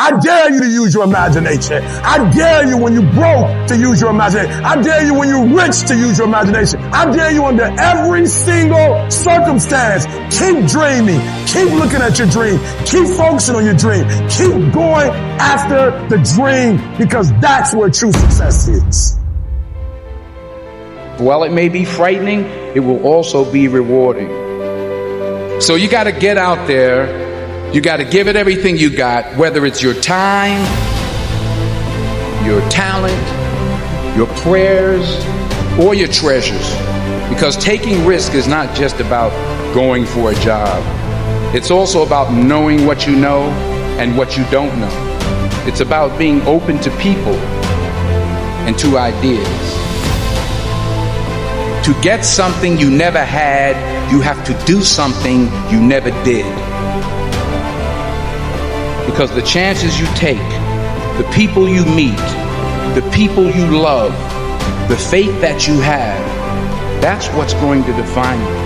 I dare you to use your imagination. I dare you when you're broke to use your imagination. I dare you when you're rich to use your imagination. I dare you under every single circumstance. Keep dreaming. Keep looking at your dream. Keep focusing on your dream. Keep going after the dream, because that's where true success is. While it may be frightening, it will also be rewarding. So you got to get out there. You got to give it everything you got, whether it's your time, your talent, your prayers, or your treasures. Because taking risk is not just about going for a job. It's also about knowing what you know and what you don't know. It's about being open to people and to ideas. To get something you never had, you have to do something you never did. Because the chances you take, the people you meet, the people you love, the faith that you have, that's what's going to define you.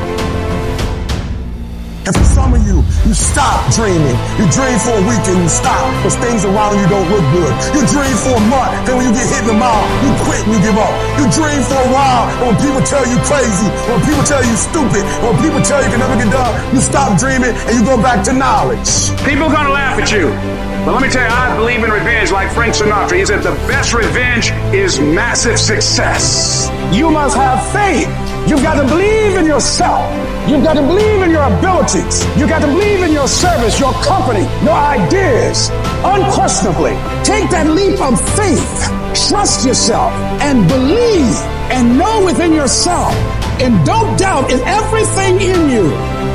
And for some of you, you stop dreaming. You dream for a week and you stop because things around you don't look good. You dream for a month, then when you get hit in the mouth, you quit and you give up. You dream for a while, and when people tell you crazy, when people tell you stupid, when people tell you can never get done, you stop dreaming and you go back to knowledge. People are going to laugh at you. But let me tell you, I believe in revenge like Frank Sinatra. He said the best revenge is massive success. You must have faith. You've got to believe in yourself. You've got to believe in your abilities. You've got to believe in your service, your company, your ideas. Unquestionably, take that leap of faith. Trust yourself and believe and know within yourself. And don't doubt in everything in you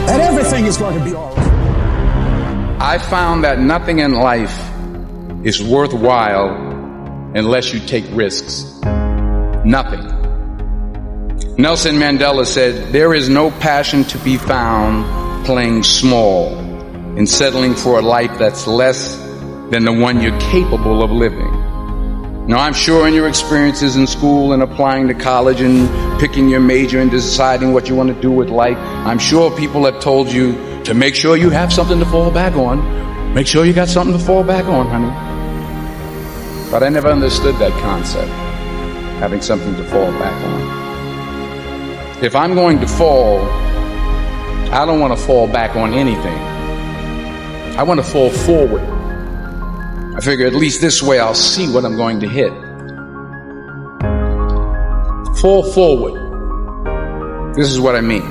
that everything is going to be all right. I found that nothing in life is worthwhile unless you take risks. Nothing. Nelson Mandela said, "There is no passion to be found playing small and settling for a life that's less than the one you're capable of living." Now, I'm sure in your experiences in school and applying to college and picking your major and deciding what you want to do with life, I'm sure people have told you to make sure you have something to fall back on. Make sure you got something to fall back on, honey. But I never understood that concept, having something to fall back on. If I'm going to fall, I don't want to fall back on anything. I want to fall forward. I figure at least this way I'll see what I'm going to hit. Fall forward. This is what I mean.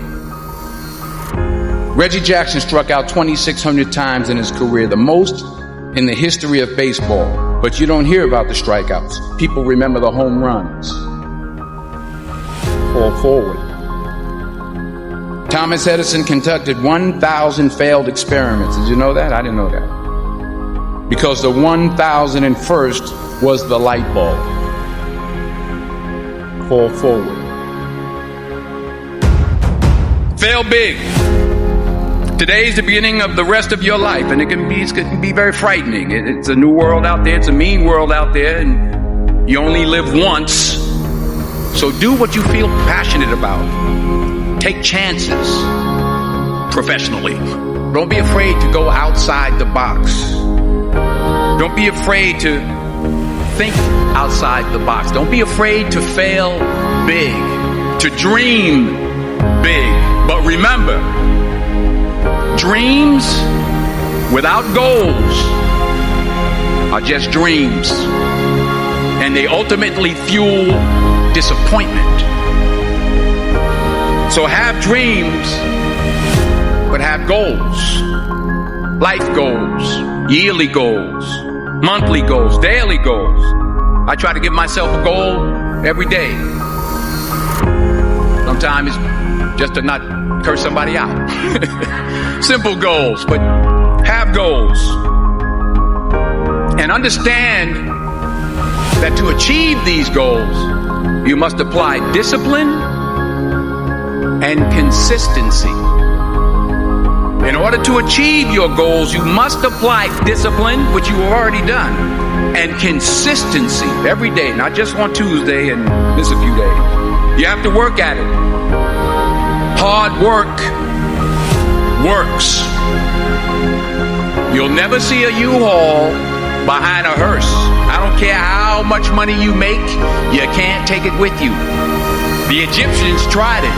Reggie Jackson struck out 2,600 times in his career, the most in the history of baseball. But you don't hear about the strikeouts. People remember the home runs. Fall forward. Thomas Edison conducted 1,000 failed experiments. Did you know that? I didn't know that. Because the 1,001st was the light bulb. Fall forward. Fail big. Today's the beginning of the rest of your life, and it can be very frightening. It's a new world out there. It's a mean world out there, and you only live once. So do what you feel passionate about. Take chances professionally. Don't be afraid to go outside the box. Don't be afraid to think outside the box. Don't be afraid to fail big, to dream big. But remember, dreams without goals are just dreams, and they ultimately fuel disappointment. So have dreams, but have goals. Life goals, yearly goals, monthly goals, daily goals. I try to give myself a goal every day. Sometimes it's just to not curse somebody out. Simple goals, but have goals. And understand that to achieve these goals, you must apply discipline and consistency. In order to achieve your goals, you must apply discipline, which you have already done, and consistency every day, not just on Tuesday and miss a few days. You have to work at it. Hard work works. You'll never see a U-Haul behind a hearse. I don't care how much money you make, you can't take it with you. The Egyptians tried it.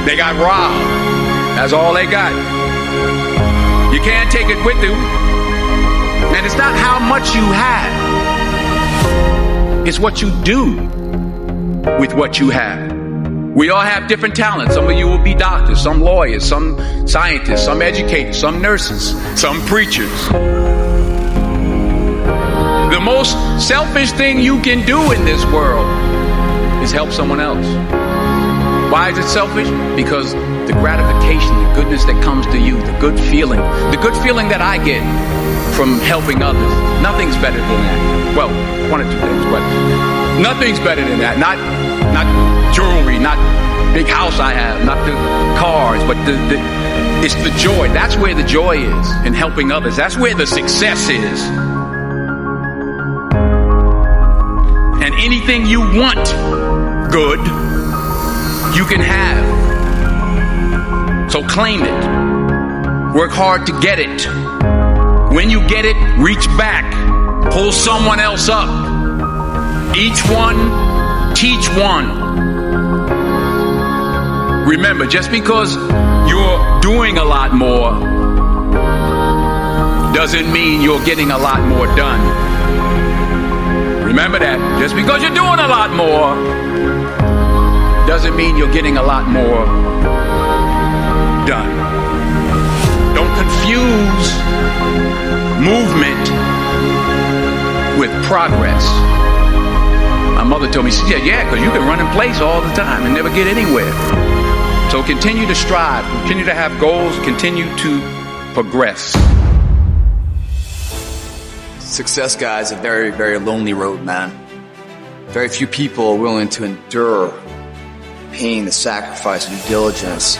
They got robbed. That's all they got. You can't take it with you. And it's not how much you have. It's what you do with what you have. We all have different talents. Some of you will be doctors, some lawyers, some scientists, some educators, some nurses, some preachers. The most selfish thing you can do in this world is help someone else. Why is it selfish? Because the gratification, the goodness that comes to you, the good feeling that I get from helping others, nothing's better than that. Well, one or two things, but nothing's better than that. Not jewelry, not big house I have, not the cars, but it's the joy. That's where the joy is, in helping others. That's where the success is. And anything you want good, you can have. So claim it. Work hard to get it. When you get it, reach back. Pull someone else up. Each one, teach one. Remember, just because you're doing a lot more doesn't mean you're getting a lot more done. Remember that. Just because you're doing a lot more doesn't mean you're getting a lot more done. Don't confuse movement with progress. My mother told me, she said, yeah, because you can run in place all the time and never get anywhere. So continue to strive, continue to have goals, continue to progress. Success, guys, is a very, very lonely road, man. Very few people are willing to endure pain, the sacrifice, the due diligence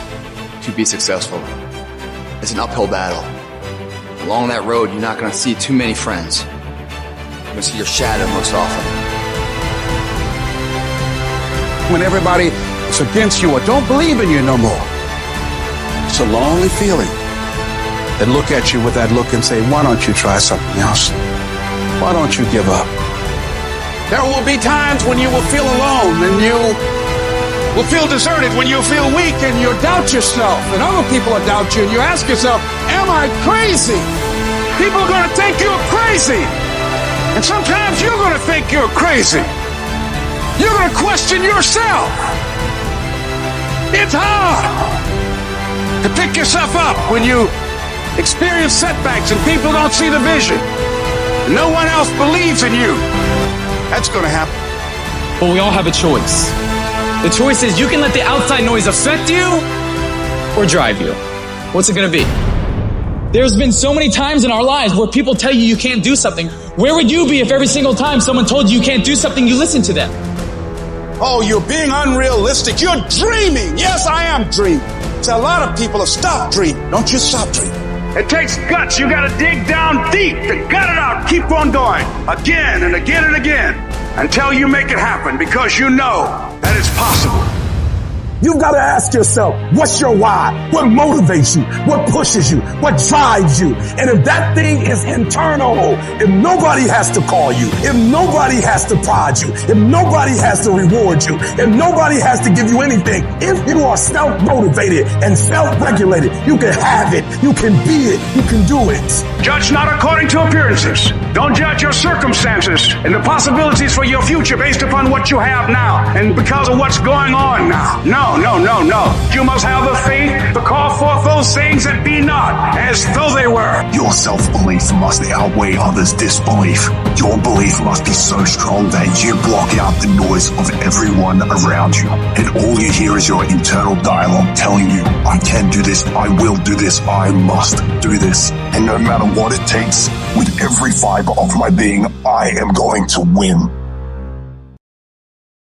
to be successful. It's an uphill battle. Along that road, you're not going to see too many friends. You're going to see your shadow most often. When everybody is against you or don't believe in you no more, it's a lonely feeling. They look at you with that look and say, why don't you try something else? Why don't you give up? There will be times when you will feel alone and you will feel deserted, when you'll feel weak and you'll doubt yourself and other people will doubt you and you ask yourself, am I crazy? People are going to think you're crazy. And sometimes you're going to think you're crazy. You're going to question yourself. It's hard to pick yourself up when you experience setbacks and people don't see the vision. No one else believes in you. That's going to happen. But we all have a choice. The choice is you can let the outside noise affect you or drive you. What's it going to be? There's been so many times in our lives where people tell you can't do something. Where would you be if every single time someone told you can't do something, you listened to them? Oh, you're being unrealistic. You're dreaming. Yes, I am dreaming. So a lot of people have stopped dreaming. Don't you stop dreaming. It takes guts. You got to dig down deep to gut it out. Keep on going again and again and again until you make it happen, because you know that it's possible. You've got to ask yourself, what's your why? What motivates you? What pushes you? What drives you? And if that thing is internal, if nobody has to call you, if nobody has to prod you, if nobody has to reward you, if nobody has to give you anything, if you are self-motivated and self-regulated, you can have it, you can be it, you can do it. Judge not according to appearances. Don't judge your circumstances and the possibilities for your future based upon what you have now and because of what's going on now. No. You must have the faith to call forth those things that be not as though they were. Your self-belief must outweigh others' disbelief. Your belief must be so strong that you block out the noise of everyone around you. And all you hear is your internal dialogue telling you, I can do this, I will do this, I must do this. And no matter what it takes, with every fiber of my being, I am going to win.